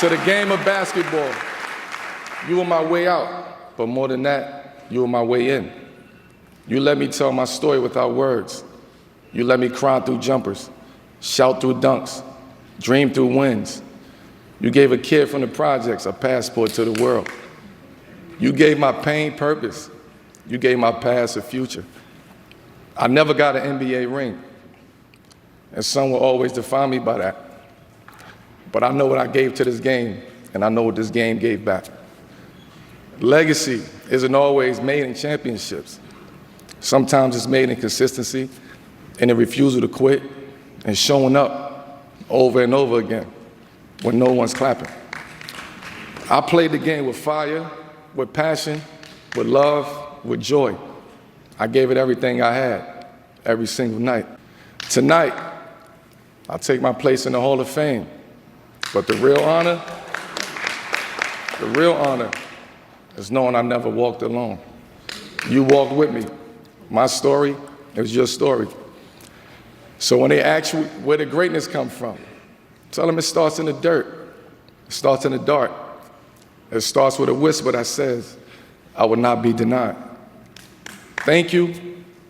To the game of basketball, you were my way out, but more than that, you were my way in. You let me tell my story without words. You let me cry through jumpers, shout through dunks, dream through wins. You gave a kid from the projects a passport to the world. You gave my pain purpose. You gave my past a future. I never got an NBA ring, and some will always define me by that. But I know what I gave to this game, and I know what this game gave back. Legacy isn't always made in championships. Sometimes it's made in consistency and a refusal to quit and showing up over and over again when no one's clapping. I played the game with fire, with passion, with love, with joy. I gave it everything I had, every single night. Tonight, I'll take my place in the Hall of Fame. But the real honor is knowing I never walked alone. You walked with me. My story is your story. So when they ask you where the greatness comes from, tell them it starts in the dirt. It starts in the dark. It starts with a whisper that says, I will not be denied. Thank you.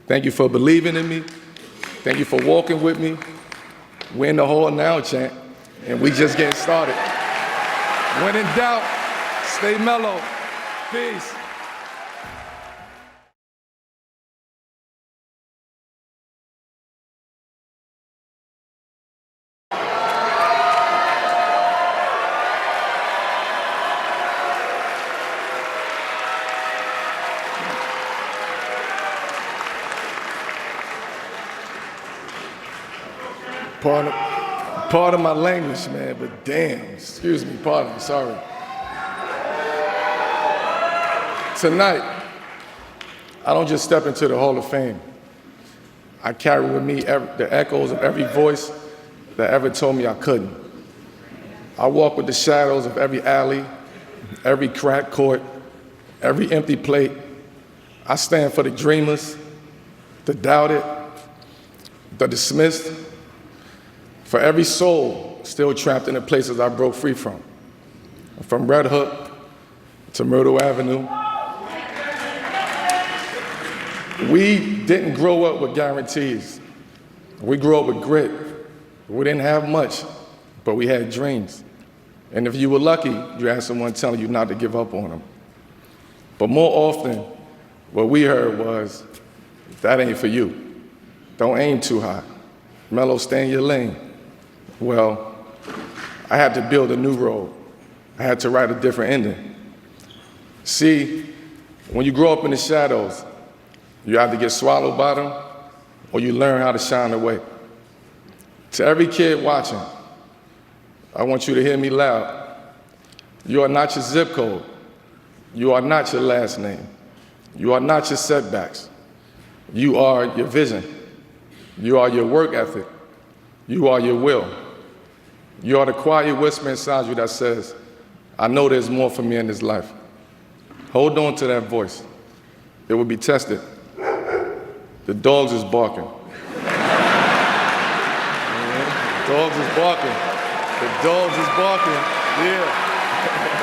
Thank you for believing in me. Thank you for walking with me. We're in the hall now, champ, and we just getting started. When in doubt, stay mellow. Peace. Pardon my language, man, but damn, excuse me, pardon, sorry. Tonight, I don't just step into the Hall of Fame. I carry with me the echoes of every voice that ever told me I couldn't. I walk with the shadows of every alley, every cracked court, every empty plate. I stand for the dreamers, the doubted, the dismissed, for every soul still trapped in the places I broke free from Red Hook to Myrtle Avenue. We didn't grow up with guarantees. We grew up with grit. We didn't have much, but we had dreams. And if you were lucky, you had someone telling you not to give up on them. But more often, what we heard was, that ain't for you. Don't aim too high. Mellow, stay in your lane. Well, I had to build a new road. I had to write a different ending. See, when you grow up in the shadows, you either get swallowed by them or you learn how to shine away. To every kid watching, I want you to hear me loud. You are not your zip code. You are not your last name. You are not your setbacks. You are your vision. You are your work ethic. You are your will. You are the quiet whisper inside you that says, I know there's more for me in this life. Hold on to that voice. It will be tested. The dogs is barking. The dogs is barking. The dogs is barking. Yeah.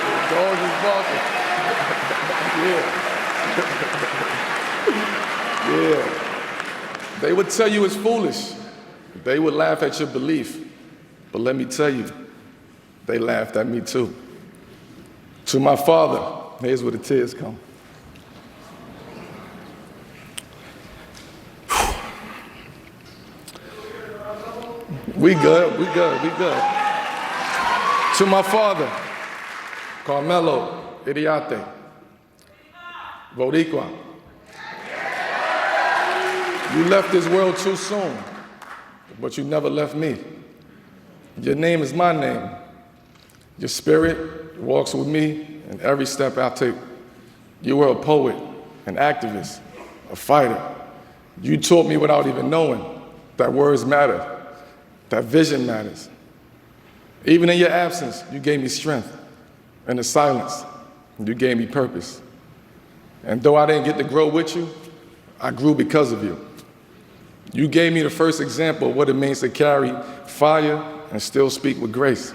The dogs is barking. Yeah. Yeah. They would tell you it's foolish. They would laugh at your belief. But let me tell you, they laughed at me too. To my father, here's where the tears come. We good. To my father, Carmelo Idiate, Boricua. You left this world too soon, but you never left me. Your name is my name. Your spirit walks with me in every step I take. You were a poet, an activist, a fighter. You taught me without even knowing that words matter, that vision matters. Even in your absence, you gave me strength. In the silence, you gave me purpose. And though I didn't get to grow with you, I grew because of you. You gave me the first example of what it means to carry fire and still speak with grace.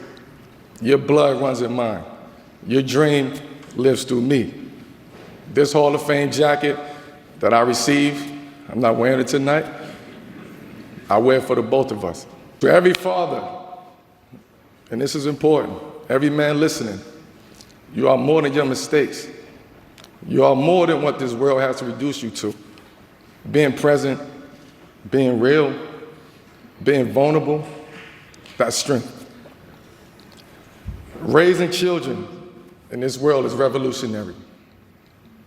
Your blood runs in mine. Your dream lives through me. This Hall of Fame jacket that I received, I'm not wearing it tonight. I wear it for the both of us. To every father, and this is important, every man listening, you are more than your mistakes. You are more than what this world has to reduce you to. Being present, being real, being vulnerable, that's strength. Raising children in this world is revolutionary.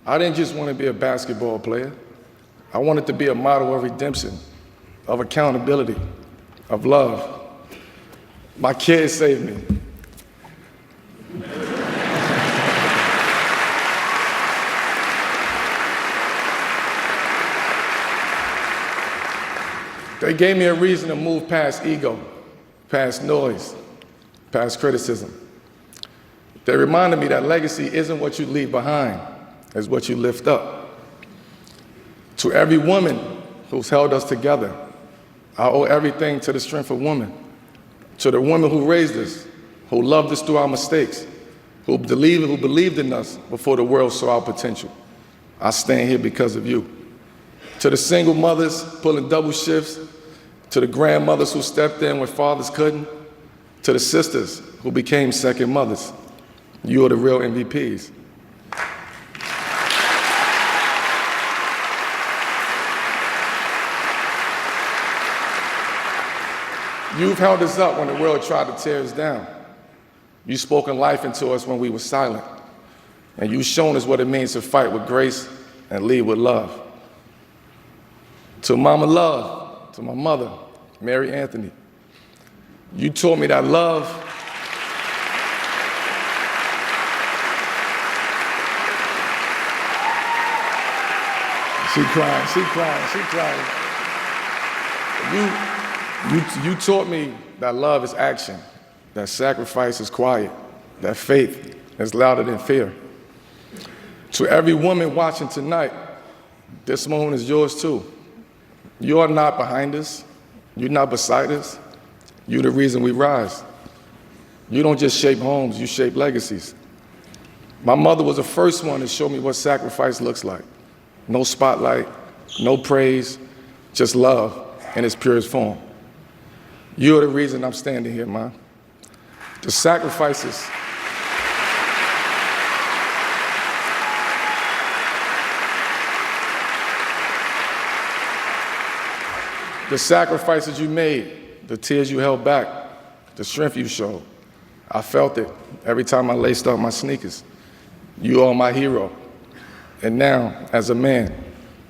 I didn't just want to be a basketball player. I wanted to be a model of redemption, of accountability, of love. My kids saved me. They gave me a reason to move past ego, past noise, past criticism. They reminded me that legacy isn't what you leave behind, it's what you lift up. To every woman who's held us together, I owe everything to the strength of women. To the women who raised us, who loved us through our mistakes, who believed in us before the world saw our potential. I stand here because of you. To the single mothers pulling double shifts, to the grandmothers who stepped in when fathers couldn't, to the sisters who became second mothers, you are the real MVPs. You've held us up when the world tried to tear us down. You've spoken life into us when we were silent. And you've shown us what it means to fight with grace and lead with love. To Mama Love, to my mother, Mary Anthony, you taught me that love She crying. You taught me that love is action, that sacrifice is quiet, that faith is louder than fear. To every woman watching tonight, this moment is yours too. You are not behind us. You're not beside us. You're the reason we rise. You don't just shape homes, you shape legacies. My mother was the first one to show me what sacrifice looks like. No spotlight, no praise, just love in its purest form. You're the reason I'm standing here, Ma. The sacrifices you made, the tears you held back, the strength you showed, I felt it every time I laced up my sneakers. You are my hero. And now, as a man,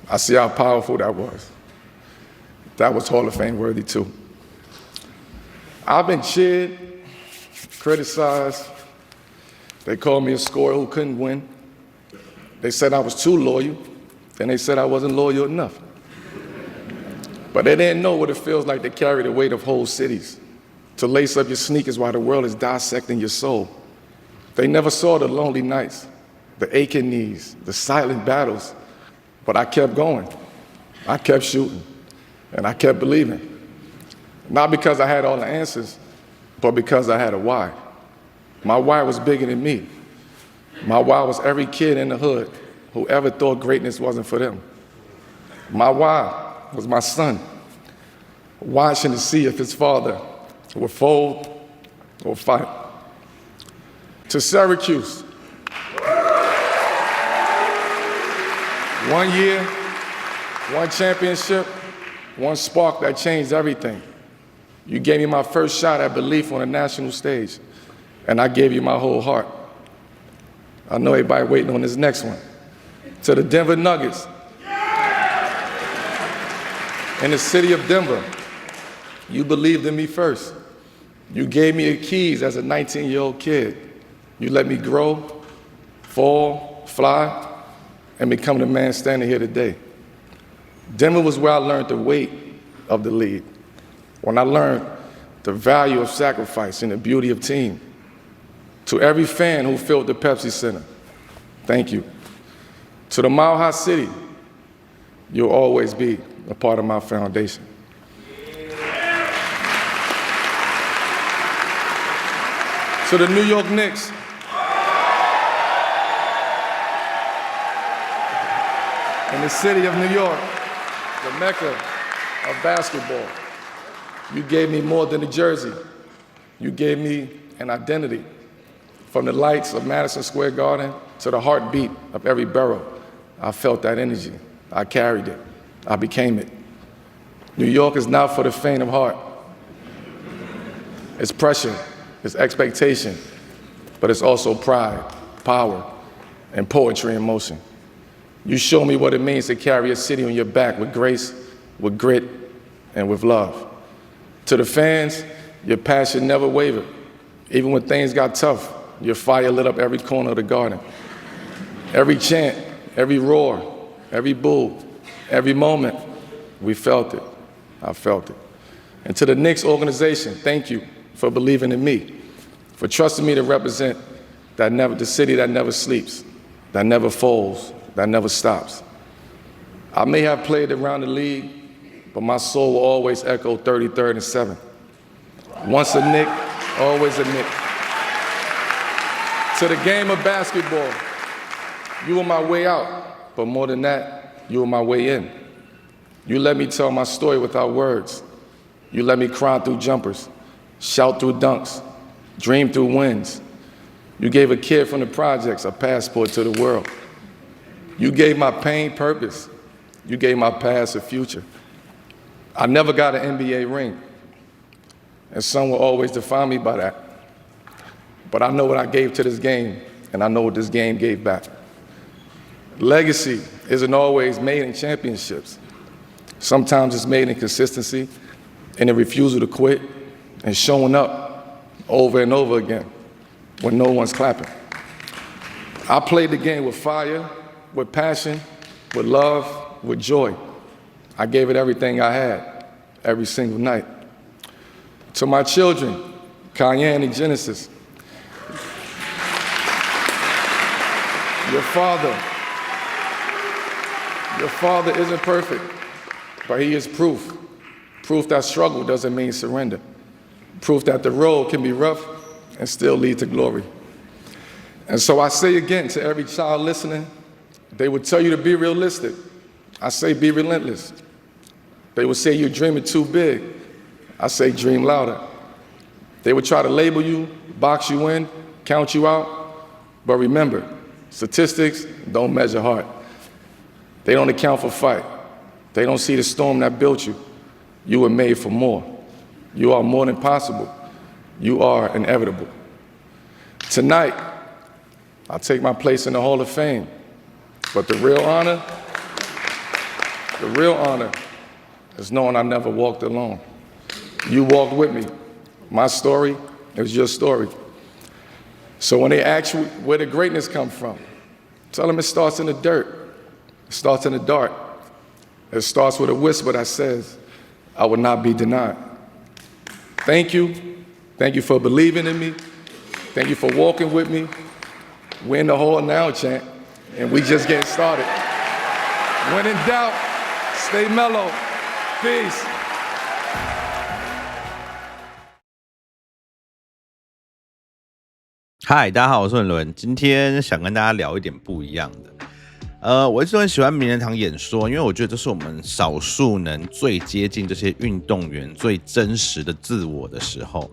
I see how powerful that was. That was Hall of Fame worthy too. I've been cheered, criticized. They called me a scorer who couldn't win. They said I was too loyal. Then they said I wasn't loyal enough. But they didn't know what it feels like to carry the weight of whole cities, to lace up your sneakers while the world is dissecting your soul. They never saw the lonely nights, the aching knees, the silent battles. But I kept going. I kept shooting. And I kept believing. Not because I had all the answers, but because I had a why. My why was bigger than me. My why was every kid in the hood who ever thought greatness wasn't for them. My why was my son, watching to see if his father would fold or fight. To Syracuse, 1 year, 1 championship, 1 spark that changed everything. You gave me my first shot at belief on a national stage, and I gave you my whole heart. I know everybody waiting on this next one. To the Denver Nuggets, in the city of Denver, you believed in me first. You gave me the keys as a 19-year-old kid. You let me grow, fall, fly, and become the man standing here today. Denver was where I learned the weight of the lead, when I learned the value of sacrifice and the beauty of team. To every fan who filled the Pepsi Center, thank you. To the Mile High City, you'll always be a part of my foundation. To the New York Knicks, in the city of New York, the mecca of basketball, you gave me more than a jersey. You gave me an identity. From the lights of Madison Square Garden to the heartbeat of every borough, I felt that energy. I carried it. I became it. New York is not for the faint of heart. It's pressure, it's expectation, but it's also pride, power, and poetry in motion. You show me what it means to carry a city on your back with grace, with grit, and with love. To the fans, your passion never wavered. Even when things got tough, your fire lit up every corner of the garden. Every chant, every roar, every boo, every moment, we felt it. I felt it. And to the Knicks organization, thank you for believing in me, for trusting me to represent the city that never sleeps, that never falls, that never stops. I may have played around the league, but my soul will always echo 33rd and 7th. Once a Knick, always a Knick. To the game of basketball, you were my way out, but more than that, you were my way in. You let me tell my story without words. You let me cry through jumpers, shout through dunks, dream through wins. You gave a kid from the projects a passport to the world. You gave my pain purpose. You gave my past a future. I never got an NBA ring, and some will always define me by that. But I know what I gave to this game, and I know what this game gave back. Legacy isn't always made in championships. Sometimes it's made in consistency and a refusal to quit and showing up over and over again when no one's clapping. I played the game with fire, with passion, with love, with joy. I gave it everything I had, every single night. To my children, Cayenne and Genesis, your father isn't perfect, but he is proof. Proof that struggle doesn't mean surrender. Proof that the road can be rough and still lead to glory. And so I say again to every child listening, they would tell you to be realistic. I say be relentless. They would say you're dreaming too big. I say dream louder. They would try to label you, box you in, count you out. But remember, statistics don't measure heart. They don't account for fight. They don't see the storm that built you. You were made for more. You are more than possible. You are inevitable. Tonight, I'll take my place in the Hall of Fame. But the real honor is knowing I never walked alone. You walked with me. My story is your story. So when they ask you where the greatness comes from, tell them it starts in the dirt. It starts in the dark. It starts with a whisper that says, I will not be denied. Thank you. Thank you for believing in me. Thank you for walking with me. We're in the hall now, chant, and we just getting started. When in doubt, stay mellow. Peace.嗨，大家好，我是文伦，今天想跟大家聊一点不一样的。我一直很喜欢名人堂演说，因为我觉得这是我们少数能最接近这些运动员最真实的自我的时候。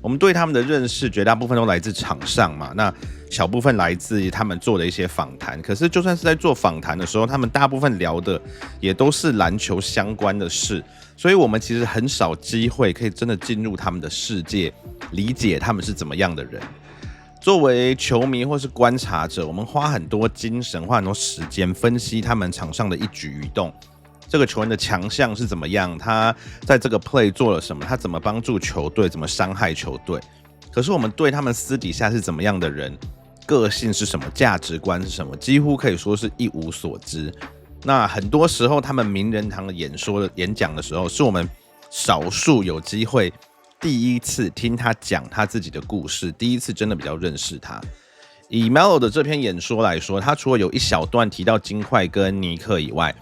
我们对他们的认识绝大部分都来自场上嘛，那小部分来自他们做的一些访谈。可是就算是在做访谈的时候，他们大部分聊的也都是篮球相关的事，所以我们其实很少机会可以真的进入他们的世界，理解他们是怎么样的人。作为球迷或是观察者，我们花很多精神、花很多时间分析他们场上的一举一动。这个球员的强项是怎么样？他在这个 play 做了什么？他怎么帮助球队？怎么伤害球队？可是我们对他们私底下是怎么样的人？个性是什么？价值观是什么？几乎可以说是一无所知。那很多时候，他们名人堂的演讲的时候，是我们少数有机会第一次听他讲他自己的故事，第一次真的比较认识他。以 Melo 的这篇演说来说，他除了有一小段提到金块跟尼克以外，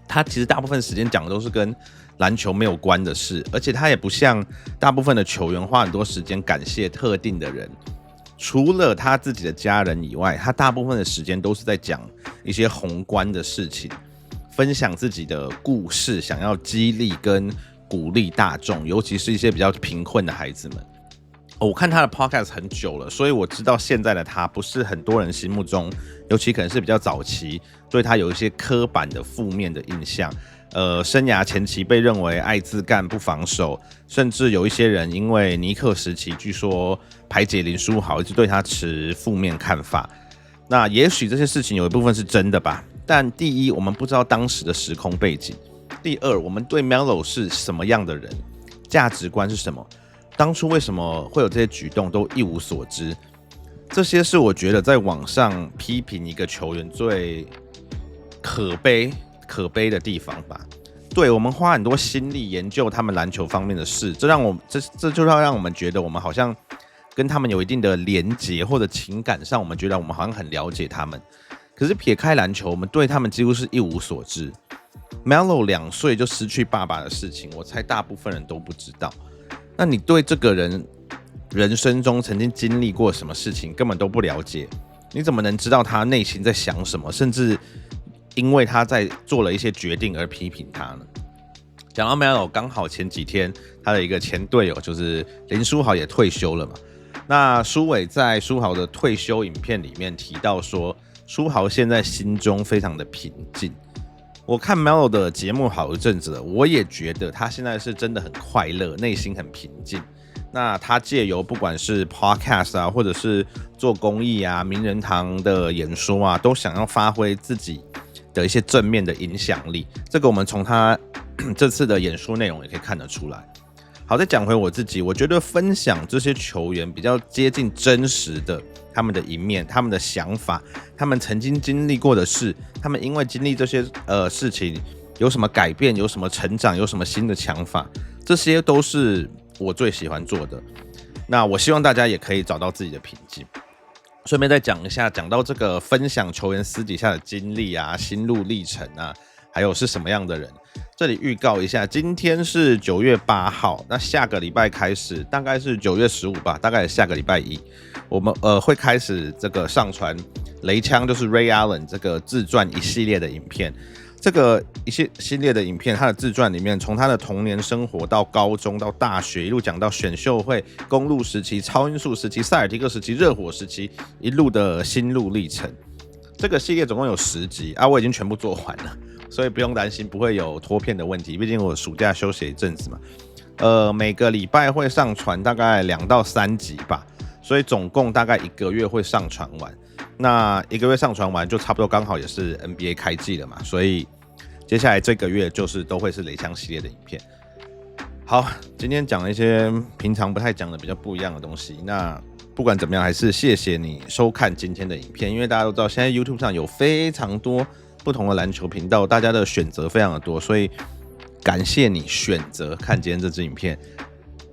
他其实大部分时间讲的都是跟篮球没有关的事，而且他也不像大部分的球员花很多时间感谢特定的人，除了他自己的家人以外，他大部分的时间都是在讲一些宏观的事情，分享自己的故事，想要激励跟鼓励大众，尤其是一些比较贫困的孩子们。我看他的 podcast 很久了，所以我知道现在的他不是很多人心目中，尤其可能是比较早期，对他有一些刻板的负面的印象。生涯前期被认为爱自干不防守，甚至有一些人因为尼克时期据说排解林书豪，一直对他持负面看法。那也许这些事情有一部分是真的吧，但第一，我们不知道当时的时空背景；第二，我们对 Melo 是什么样的人，价值观是什么，当初为什么会有这些举动都一无所知。这些是我觉得在网上批评一个球员最可悲的地方吧。对，我们花很多心力研究他们篮球方面的事，这就让我们觉得我们好像跟他们有一定的连结，或者情感上我们觉得我们好像很了解他们。可是撇开篮球，我们对他们几乎是一无所知。Melo 2岁就失去爸爸的事情，我猜大部分人都不知道。那你对这个人生中曾经经历过什么事情根本都不了解，你怎么能知道他内心在想什么，甚至因为他在做了一些决定而批评他呢？讲到 Melo， 刚好前几天他的一个前队友就是林书豪也退休了嘛。那书伟在书豪的退休影片里面提到说，书豪现在心中非常的平静。我看 Melo 的节目好一阵子了，我也觉得他现在是真的很快乐，内心很平静。那他借由不管是 podcast 啊，或者是做公益啊、名人堂的演说啊，都想要发挥自己的一些正面的影响力。这个我们从他这次的演说内容也可以看得出来。好，再讲回我自己，我觉得分享这些球员比较接近真实的他们的一面，他们的想法，他们曾经经历过的事，他们因为经历这些事情有什么改变，有什么成长，有什么新的想法，这些都是我最喜欢做的。那我希望大家也可以找到自己的平静。顺便再讲一下，讲到这个分享球员私底下的经历啊、心路历程啊，还有是什么样的人。这里预告一下，今天是9月8号，那下个礼拜开始，大概是9月15吧，大概下个礼拜一，我们会开始这个上传雷枪，就是 Ray Allen 这个自传一系列的影片。这个一系列的影片，他的自传里面，从他的童年生活到高中到大学，一路讲到选秀会、公路时期、超音速时期、塞尔提克时期、热火时期，一路的心路历程。这个系列总共有10集啊，我已经全部做完了，所以不用担心不会有拖片的问题。毕竟我暑假休息一阵子嘛，每个礼拜会上传大概2到3集吧，所以总共大概1个月会上传完。那1个月上传完就差不多刚好也是 NBA 开季了嘛，所以接下来这个月就是都会是雷枪系列的影片。好，今天讲了一些平常不太讲的比较不一样的东西。那不管怎么样，还是谢谢你收看今天的影片，因为大家都知道现在 YouTube 上有非常多不同的篮球频道，大家的选择非常的多，所以感谢你选择看今天这支影片。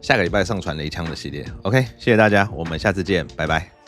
下个礼拜上传雷枪的系列 ，OK， 谢谢大家，我们下次见，拜拜。